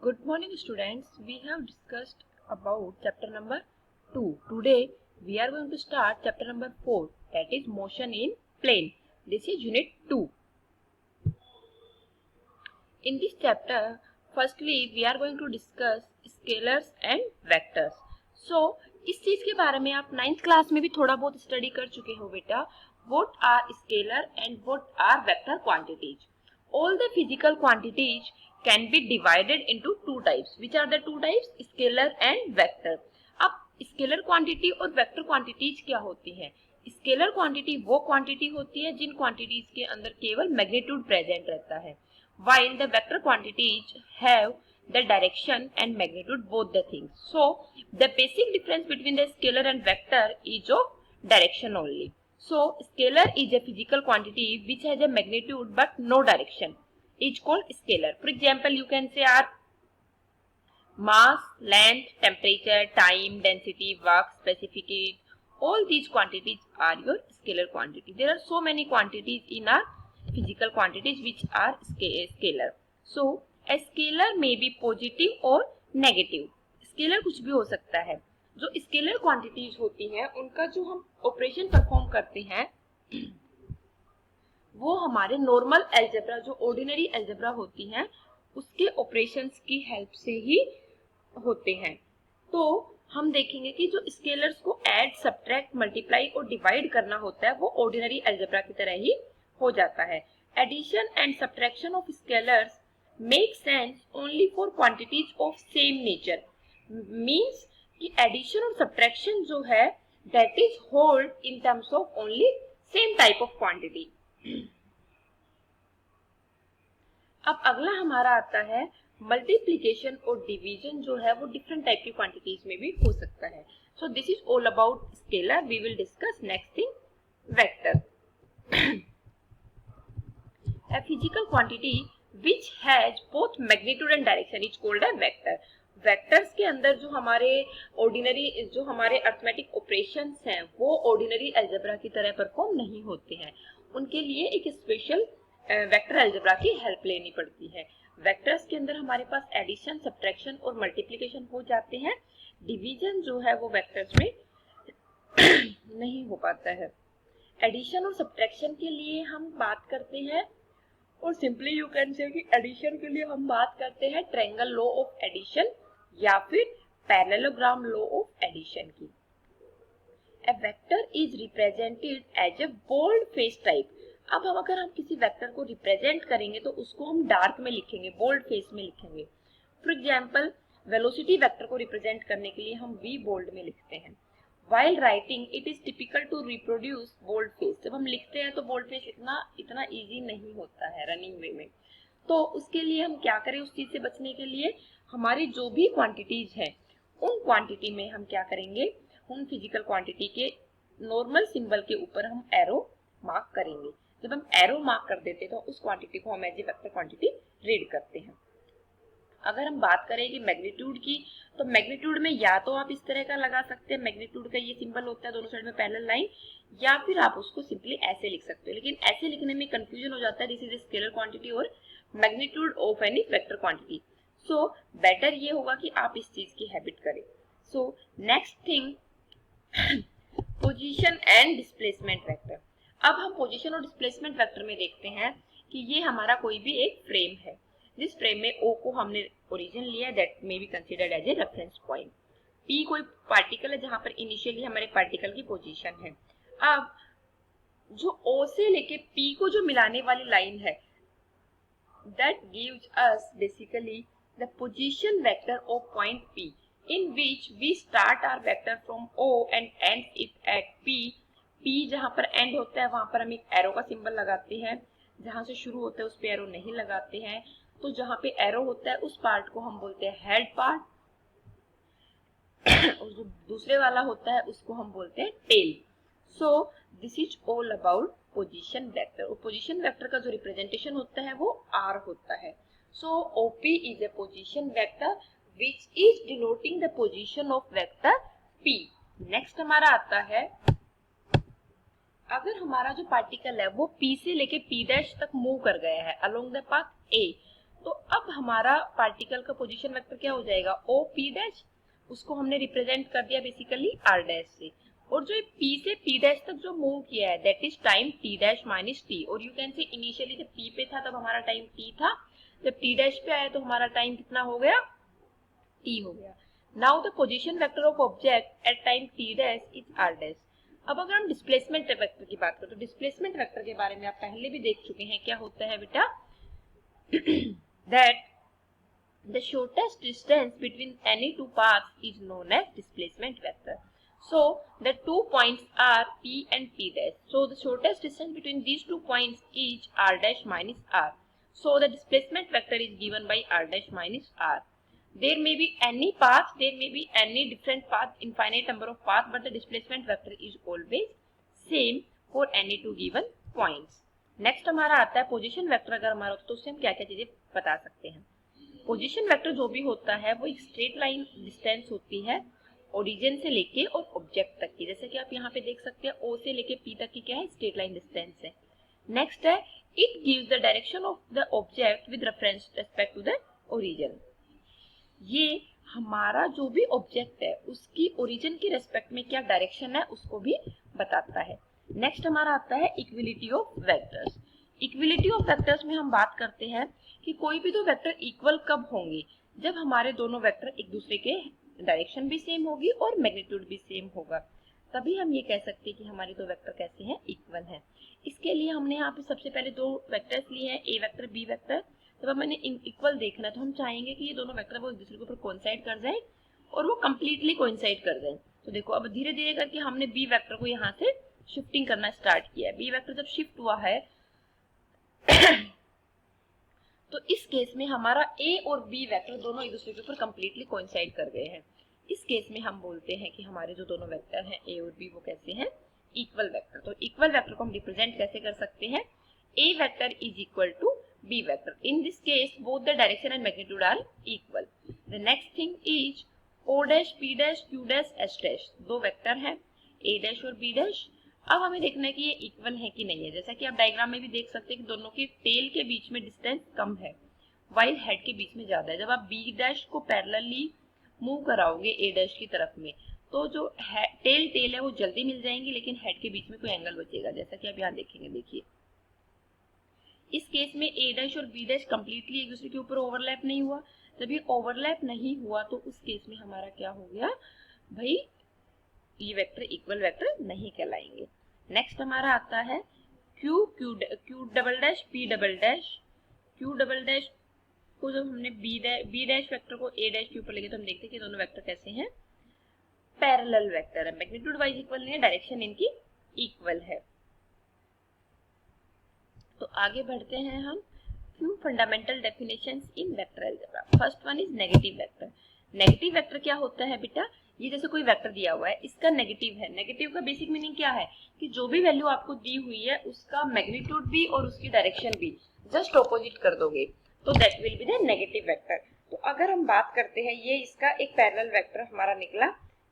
Good morning students, we have discussed about chapter number 2. Today we are going to start chapter number 4, that is motion in plane. This is unit 2. In this chapter, firstly we are going to discuss scalars and vectors. So इस चीज के बारे में आप 9th class में भी थोड़ा बहुत स्टडी कर चुके हो बेटा. What are scalar and what are vector quantities? All the physical quantities can be divided into two types. Which are the two types? Scalar and vector. अब स्केलर क्वांटिटी और वेक्टर क्वांटिटीज क्या होती हैं? Scalar quantity वो quantity होती है जिन quantities के अंदर केवल मैग्नीट्यूड प्रेजेंट रहता है, while the vector quantities have the direction and magnitude both the things. So the basic difference between the scalar and vector is of direction only. So scalar is a physical quantity which has a magnitude but no direction, is called scalar. For example, you can say are mass, length, temperature, time, density, work, specificity. All these quantities are your scalar quantity. There are so many quantities in our physical quantities which are scalar. So a scalar may be positive or negative. Scalar कुछ भी हो सकता है. जो scalar quantities होती हैं उनका जो हम ऑपरेशन परफॉर्म करते हैं वो हमारे नॉर्मल अलजेब्रा जो ऑर्डिनरी अलजेब्रा होती हैं उसके ऑपरेशंस की हेल्प से ही होते हैं. तो हम देखेंगे कि जो स्केलर्स को ऐड, सब्ट्रैक्ट, मल्टीप्लाई और डिवाइड करना होता है वो ऑर्डिनरी अलजेब्रा की तरह ही हो जाता है. Addition and subtraction of scalars make sense only for quantities of same nature. Means कि एडिशन और सब्ट्रैक्शन जो है that is hold in terms of only same type of quantity. अब अगला हमारा आता है मल्टीप्लिकेशन और डिवीजन जो है वो डिफरेंट टाइप की क्वांटिटीज में भी हो सकता है. So this is all about scalar. We will discuss next thing vector. A physical quantity which has both magnitude and direction is called a vector. Vectors के अंदर जो हमारे अरिथमेटिक ऑपरेशंस हैं वो ऑर्डिनरी अलजेब्रा की तरह परफॉर्म नहीं होते हैं. उनके लिए एक स्पेशल वेक्टर अलजेब्रा की हेल्प लेनी पड़ती है. वेक्टर्स के अंदर हमारे पास एडिशन, सब्ट्रैक्शन और मल्टीप्लिकेशन हो जाते हैं. डिवीजन जो है वो वेक्टर्स में नहीं हो पाता है. एडिशन और सब्ट्रैक्शन के लिए हम बात करते हैं और सिंपली यू कैन से कि एडिशन के लिए हम बात करते हैं ट्रायंगल लॉ ऑफ एडिशन या फिर पैरेललोग्राम लॉ ऑफ एडिशन की. A vector is represented as a bold face type. अब अगर हम किसी वेक्टर को रिप्रेजेंट करेंगे तो उसको हम डार्क में लिखेंगे, बोल्ड फेस में लिखेंगे. फॉर एग्जाम्पल, वेलोसिटी वेक्टर को रिप्रेजेंट करने के लिए हम वी बोल्ड में लिखते हैं. While writing, it is typical to reproduce bold face. जब हम लिखते हैं तो bold face इतना easy नहीं होता है रनिंग वे में. तो उसके लिए हम क्या करें, उस चीज से बचने के लिए हमारी जो भी क्वांटिटीज हैं उन क्वांटिटी में हम क्या करेंगे, उन फिजिकल क्वांटिटी के नॉर्मल सिंबल के ऊपर हम एरो मार्क करेंगे. जब हम एरो मार्क कर देते हैं तो उस क्वांटिटी को हम as a vector quantity read करते हैं. अगर हम बात करें कि मैग्नीट्यूड की, तो मैग्नीट्यूड में या तो आप इस तरह का लगा सकते हैं, मैग्नीट्यूड का ये सिंबल होता है दोनों साइड में पैरेलल लाइन, या फिर आप उसको सिंपली ऐसे लिख सकते हो. लेकिन ऐसे लिखने में कंफ्यूजन हो जाता है. This is a scalar quantity और magnitude of any vector quantity. So better ये होगा कि आप इस चीज की हैबिट करें. So next thing, position and displacement vector. अब हम पोजीशन और डिस्प्लेसमेंट वेक्टर में देखते हैं कि ये हमारा कोई भी एक फ्रेम है. जिस फ्रेम में O को हमने ओरिजिन लिया, that may be considered as a reference point. P कोई पार्टिकल है जहां पर इनिशियली हमारे पार्टिकल की पोजीशन है. अब जो O से लेके P को जो मिलाने वाली लाइन है that gives us basically the position vector of point P, in which we start our vector from O and end it at P. P जहां पर एंड होता है वहां पर हम एक एरो का सिंबल लगाते हैं, जहां से शुरू होता है उस पे एरो नहीं लगाते हैं. तो जहां पे एरो होता है उस पार्ट को हम बोलते हैं हेड पार्ट और जो दूसरे वाला होता है उसको हम बोलते हैं tail. So this is all about position vector. और पोजीशन वेक्टर का जो रिप्रेजेंटेशन होता है वो आर होता है. So OP is a position vector which is denoting the position of vector P. Next हमारा आता है, अगर हमारा जो पार्टिकल है वो P से लेके P' तक मूव कर गया है अलोंग द पाथ A, तो अब हमारा पार्टिकल का पोजीशन वेक्टर क्या हो जाएगा, ओ पी डैश, उसको हमने रिप्रेजेंट कर दिया बेसिकली आर डैश से, और जो पी से पी डैश तक जो मूव किया है that is time T dash minus T, और यू कैन से इनिशियली जब पी पे था तब हमारा टाइम टी था, जब टी डैश पे आया तो हमारा टाइम कितना हो गया, टी हो गया। Now the position vector of object at time T dash is R dash. अब अगर हम डिस्प्लेसमेंट वेक्टर की बात करें तो डिस्प्लेसमेंट वेक्टर के बारे में आप पहले भी देख चुके हैं, क्या होता है बेटा, that the shortest distance between any two paths is known as displacement vector. So the 2 points are P and P dash. So the shortest distance between these 2 points is R dash minus R. So the displacement vector is given by R dash minus R. There may be any path, there may be any different path, infinite number of paths, but the displacement vector is always same for any two given points. Next हमारा आता है position vector, अगर हमारा होता है तो उससे हम क्या क्या चीजें बता सकते हैं। पोजीशन वेक्टर जो भी होता है वो एक स्ट्रेट लाइन डिस्टेंस होती है ओरिजिन से लेके और ऑब्जेक्ट तक की, जैसे कि आप यहाँ पे देख सकते हैं ओ से लेके पी तक की क्या है, स्ट्रेट लाइन डिस्टेंस है। नेक्स्ट है it gives the direction of the object with reference respect to the origin. ये हमारा जो भी ऑब्जेक्ट है उसकी ओरिजिन की रेस्पेक्ट में क्या डायरेक्शन है उसको भी बताता है। नेक्स्ट हमारा आता है equality of vectors. Equality of vectors में हम बात करते हैं कि कोई भी दो वेक्टर इक्वल कब होंगे, जब हमारे दोनों वेक्टर एक दूसरे के डायरेक्शन भी सेम होगी और मैग्नीट्यूड भी सेम होगा, तभी हम ये कह सकते हैं कि हमारे दो वेक्टर कैसे हैं, इक्वल हैं। इसके लिए हमने यहाँ पे सबसे पहले दो वेक्टर्स लिए हैं, ए वेक्टर बी वेक्टर। जब हमें इक्वल देखना है तो हम चाहेंगे कि ये दोनों वेक्टर वो एक दूसरे के ऊपर कोइंसाइड कर जाए और वो कंप्लीटली कोइंसाइड कर जाए। तो देखो अब धीरे धीरे करके हमने बी वेक्टर को यहाँ से शिफ्टिंग करना स्टार्ट किया है। बी वेक्टर जब शिफ्ट हुआ है तो इस केस में हमारा ए और बी वेक्टर दोनों एक दूसरे के ऊपर कंप्लीटली कोइंसाइड कर गए हैं। इस केस में हम बोलते हैं कि हमारे जो दोनों वेक्टर हैं ए और बी वो कैसे हैं, इक्वल वेक्टर। तो इक्वल वेक्टर को हम रिप्रेजेंट कैसे कर सकते हैं, A vector is equal to B vector. In this case both the direction and magnitude are equal. The next thing is O dash P dash Q dash S dash, दो vector हैं A dash और B dash. अब हमें देखना है कि ये equal है कि नहीं है। जैसा कि आप डायग्राम में भी देख सकते हैं कि दोनों के टेल के बीच में डिस्टेंस कम है वाइल हेड के बीच में ज्यादा है। जब आप बी डैश को पैरेलली मूव कराओगे ए डैश की तरफ में तो जो टेल है वो जल्दी मिल जाएंगी, लेकिन हेड के बीच में कोई एंगल बचेगा, जैसा कि आप यहाँ देखेंगे। देखिए इस केस में ए डैश और बी डैश कंप्लीटली एक दूसरे के ऊपर ओवरलैप नहीं हुआ। जब ये ओवरलैप नहीं हुआ तो उस केस में हमारा क्या हो गया भाई, ये वेक्टर इक्वल वेक्टर नहीं कहलाएंगे। नेक्स्ट हमारा आता है Q double dash P double dash. Q double dash को जब हमने बी डैश वेक्टर को ए डैश के ऊपर लेंगे तो हम देखते हैं कि दोनों वेक्टर कैसे हैं, पैरेलल वेक्टर है, मैग्नीट्यूड वाइज इक्वल नहीं है, डायरेक्शन इनकी इक्वल है। तो आगे बढ़ते हैं हम few fundamental definitions in vector algebra. First one is negative vector. Negative vector क्या होता है बेटा, ये जैसे कोई वेक्टर दिया हुआ है, इसका नेगेटिव है। नेगेटिव का बेसिक मीनिंग क्या है कि जो भी वैल्यू आपको दी हुई है उसका मैग्नीट्यूड भी और उसकी डायरेक्शन भी जस्ट ऑपोजिट कर दोगे तो that will be the negative vector. तो अगर हम बात करते हैं, ये इसका एक पैरेलल वेक्टर हमारा निकला,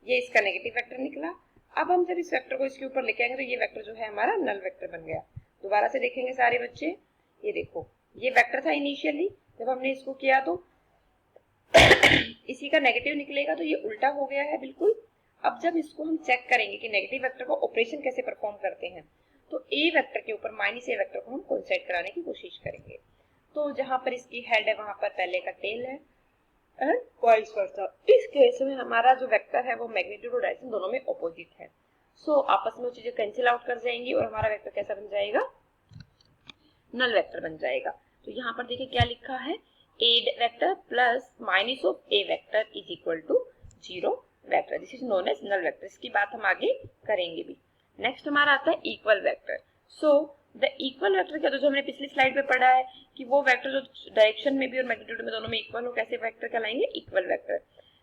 ये इसका नेगेटिव वेक्टर निकला। अब हम जब इस वेक्टर को इसके ऊपर लेके आएंगे तो ये वेक्टर जो है हमारा नल वेक्टर बन गया। दोबारा से देखेंगे सारे बच्चे, ये देखो ये वेक्टर था इनिशियली, जब हमने इसको किया तो इसी का नेगेटिव निकलेगा, तो ये उल्टा हो गया है बिल्कुल। अब जब इसको हम चेक करेंगे कि नेगेटिव वेक्टर को ऑपरेशन कैसे परफॉर्म करते हैं, तो ए वेक्टर के ऊपर माइनस ए वेक्टर को हम कोइंसाइड कराने की कोशिश करेंगे। तो जहां पर इसकी हेड है वहां पर पहले का टेल है एंड वाइस वर्सा। इस केस में हमारा जो वेक्टर है वो मैग्नीट्यूड और डायरेक्शन दोनों में ऑपोजिट है। सो आपस में वो चीजें कैंसिल आउट कर जाएंगी और हमारा वेक्टर कैसा बन जाएगा, नल वेक्टर बन जाएगा। तो यहाँ पर देखिए क्या लिखा है, A vector plus minus of A vector is equal to 0 vector. This is known as null vector. इसकी बात हम आगे करेंगे भी। नेक्स्ट हमारा आता है equal vector. So the equal vector क्या, तो जो हमने पिछली स्लाइड पे पढ़ा है कि वो वेक्टर जो डायरेक्शन में भी और मैग्नीट्यूड में दोनों में इक्वल हो, कैसे वेक्टर कहलाएंगे, इक्वल वेक्टर।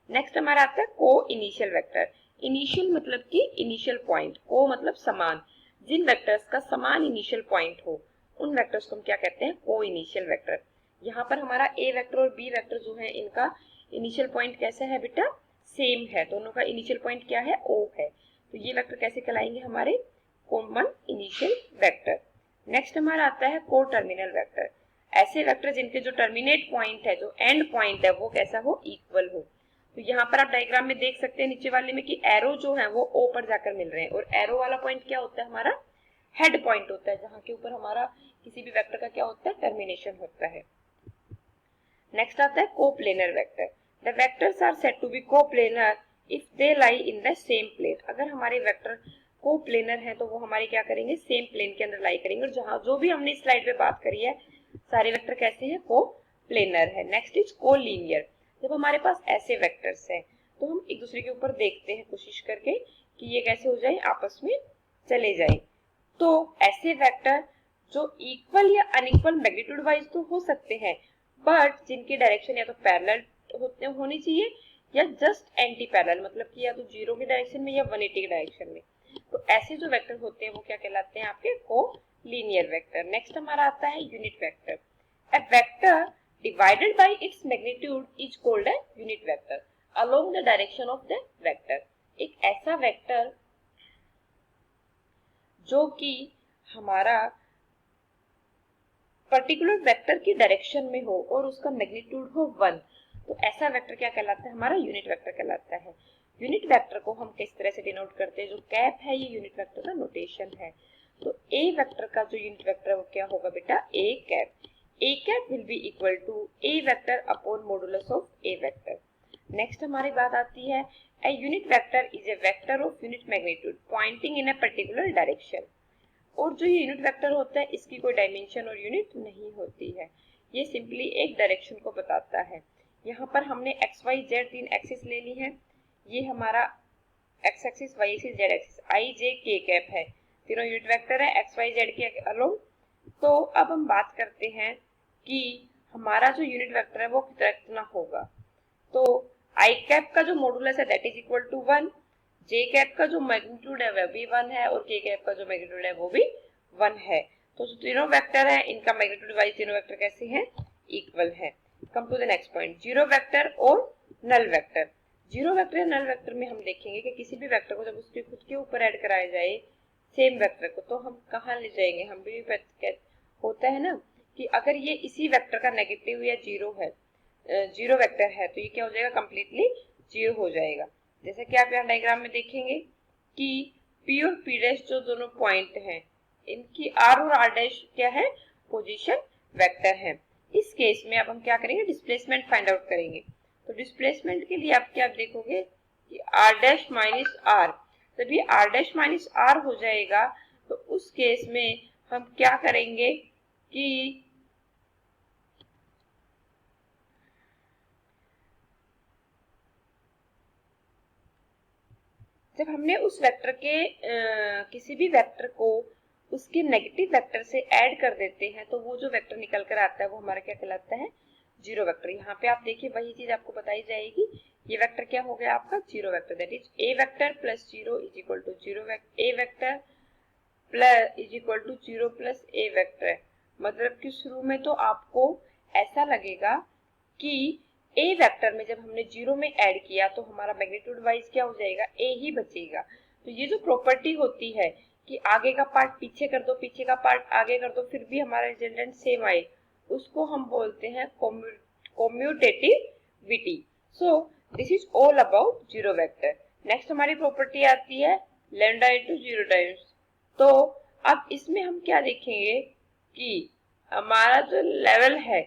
नेक्स्ट हमारा आता है को इनिशियल वेक्टर। इनिशियल मतलब कि इनिशियल पॉइंट, को मतलब समान, जिन वेक्टर्स का समान इनिशियल पॉइंट हो उन वेक्टर्स को हम क्या कहते हैं, को इनिशियल वेक्टर। यहाँ पर हमारा ए वेक्टर और बी वेक्टर जो है इनका इनिशियल पॉइंट कैसा है बेटा, सेम है, दोनों का इनिशियल पॉइंट क्या है, ओ है। तो ये वेक्टर कैसे कहलाएंगे, हमारे कॉमन इनिशियल वेक्टर। नेक्स्ट हमारा आता है को टर्मिनल वेक्टर। ऐसे वेक्टर जिनके जो टर्मिनेट पॉइंट है, जो एंड पॉइंट है, वो कैसा हो, इक्वल हो। तो यहाँ पर आप डायग्राम में देख सकते हैं नीचे वाले में कि एरो जो है वो ओ पर जाकर मिल रहे हैं, और एरो वाला पॉइंट क्या होता है, हमारा हेड पॉइंट होता है, जहाँ के ऊपर हमारा किसी भी वेक्टर का क्या होता है, टर्मिनेशन होता है। नेक्स्ट आता है coplanar vector. The vectors are said to be coplanar if they lie in the same plane. अगर हमारे वेक्टर कोप्लेनर है तो वो हमारे क्या करेंगे, सेम प्लेन के अंदर लाई करेंगे। और जहां जो भी हमने इस स्लाइड पे बात करी है, सारे वेक्टर कैसे हैं, कोप्लेनर है। Next is collinear. जब हमारे पास ऐसे वेक्टर्स हैं तो हम एक दूसरे के ऊपर देखते हैं कोशिश करके कि ये कैसे हो जाए, आपस में चले जाए। तो ऐसे वेक्टर जो इक्वल या अनइक्वल मैग्नीट्यूड वाइज तो हो सकते हैं, बट जिनकी डायरेक्शन या तो पैरेलल होनी चाहिए या जस्ट एंटी पैरेलल, मतलब कि या तो 0 की डायरेक्शन में या 180 की डायरेक्शन में। तो ऐसे जो वेक्टर होते हैं वो क्या कहलाते हैं, आपके कोलीनियर वेक्टर। नेक्स्ट हमारा आता है unit vector. A vector divided by its magnitude is called a unit vector along the direction of the vector। एक ऐसा वेक्टर जो कि हमारा पर्टिकुलर वेक्टर की डायरेक्शन में हो और उसका मैग्नीट्यूड हो 1, तो ऐसा वेक्टर क्या कहलाता है, हमारा यूनिट वेक्टर कहलाता है। यूनिट वेक्टर को हम किस तरह से डिनोट करते हैं, जो कैप है ये यूनिट वेक्टर का नोटेशन है। तो ए वेक्टर का जो यूनिट वेक्टर है वो क्या होगा बेटा, A cap. A cap will be equal to A vector upon modulus of A vector. Next हमारी बात आती है, a unit vector is A vector of unit magnitude pointing in a particular direction. और जो ये यूनिट वेक्टर होता है इसकी कोई डायमेंशन और यूनिट नहीं होती है, ये सिंपली एक डायरेक्शन को बताता है। यहाँ पर हमने एक्स वाई जेड 3 एक्सिस ले ली है, ये हमारा X axis, Y axis, Z axis, I J K cap है, तीनों यूनिट वेक्टर है एक्स वाई जेड के अलोंग। तो अब हम बात करते हैं कि हमारा जो यूनिट वेक्टर है वो कितना होगा। तो आई कैप का जो मॉडुलस है that is equal to 1, J cap का जो मैग्नीट्यूड है वह भी 1 है, और के कैप का जो मैग्नीट्यूड है वो भी 1 है। तो जो तीनों वेक्टर है इनका मैग्नीट्यूड वाइज तीनों वेक्टर कैसे हैं, इक्वल है। Come to the next point, zero vector और नल वेक्टर। जीरो वेक्टर या नल वेक्टर में हम देखेंगे कि किसी भी वेक्टर को जब उसके खुद के ऊपर ऐड कराया जाए सेम वेक्टर को, तो हम कहाँ ले जाएंगे, हम भी होता है ना कि अगर ये इसी वेक्टर का नेगेटिव या जीरो है, जीरो वेक्टर है, तो ये क्या हो जाएगा, कंप्लीटली जीरो हो जाएगा। जैसे कि आप यहाँ डायग्राम में देखेंगे कि P और P डैश जो दोनों पॉइंट हैं इनकी R और R डैश क्या है, पोजीशन वेक्टर है। इस केस में अब हम क्या करेंगे, डिस्प्लेसमेंट फाइंड आउट करेंगे। तो डिस्प्लेसमेंट के लिए आप क्या देखोगे कि R डैश माइनस R, जब ये R डैश माइनस R हो जाएगा तो उस केस में हम क्या करेंगे कि जब हमने उस वेक्टर के किसी भी वेक्टर को उसके नेगेटिव वेक्टर से ऐड कर देते हैं तो वो जो वेक्टर निकल कर आता है वो हमारा क्या कहलाता है, जीरो वेक्टर। यहाँ पे आप देखिए वही चीज आपको बताई जाएगी। ये वेक्टर क्या हो गया आपका, zero vector, that is A vector plus zero is equal to zero, A vector plus is equal to zero plus A vector. मतलब कि शुरू में तो आपको ऐसा लगेगा कि ए वेक्टर में जब हमने जीरो में ऐड किया तो हमारा मैग्नीट्यूड वाइज क्या हो जाएगा, ए ही बचेगा। तो ये जो प्रॉपर्टी होती है कि आगे का पार्ट पीछे कर दो, पीछे का पार्ट आगे कर दो, फिर भी हमारा रिजल्टेंट सेम आए, उसको हम बोलते हैं commutativity. So this is all about zero vector. Next हमारी प्रॉपर्टी आती है लैम्डा इनटू जीरो टाइम्स। तो अब इसमें हम क्या देखेंगे कि हमारा जो लेवल है,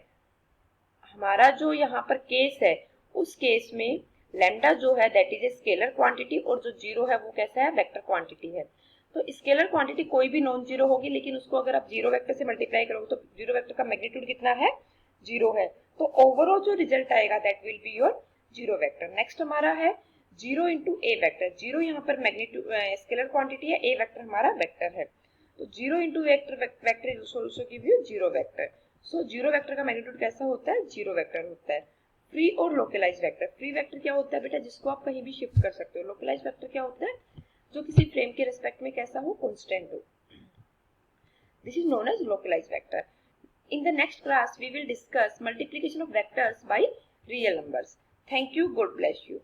हमारा जो यहाँ पर केस है, उस केस में लैम्डा जो है that is a scalar quantity और जो जीरो है वो कैसा है, वेक्टर क्वांटिटी है। तो स्केलर क्वांटिटी कोई भी नॉन जीरो होगी, लेकिन उसको अगर आप जीरो वेक्टर से मल्टीप्लाई करोगे तो जीरो वेक्टर का मैग्नीट्यूड कितना है, जीरो है। तो ओवरऑल जो रिजल्ट आएगा that will be your zero vector. Next हमारा है जीरो इंटू ए वेक्टर। जीरो यहाँ पर मैग्नीट्यूड स्केलर क्वांटिटी है, ए वेक्टर हमारा वेक्टर है। तो zero into vector is also give you zero vector. So zero vector का मैग्नीट्यूड कैसा होता है, जीरो वेक्टर होता है। फ्री और लोकलाइज वेक्टर, फ्री वेक्टर क्या होता है बेटा, जिसको आप कहीं भी शिफ्ट कर सकते हो। लोकलाइज वेक्टर क्या होता है, जो किसी फ्रेम के रिस्पेक्ट में कैसा हो, कांस्टेंट हो। This is known as localize vector. In the next class, we will discuss multiplication of vectors by real numbers. Thank you. God bless you.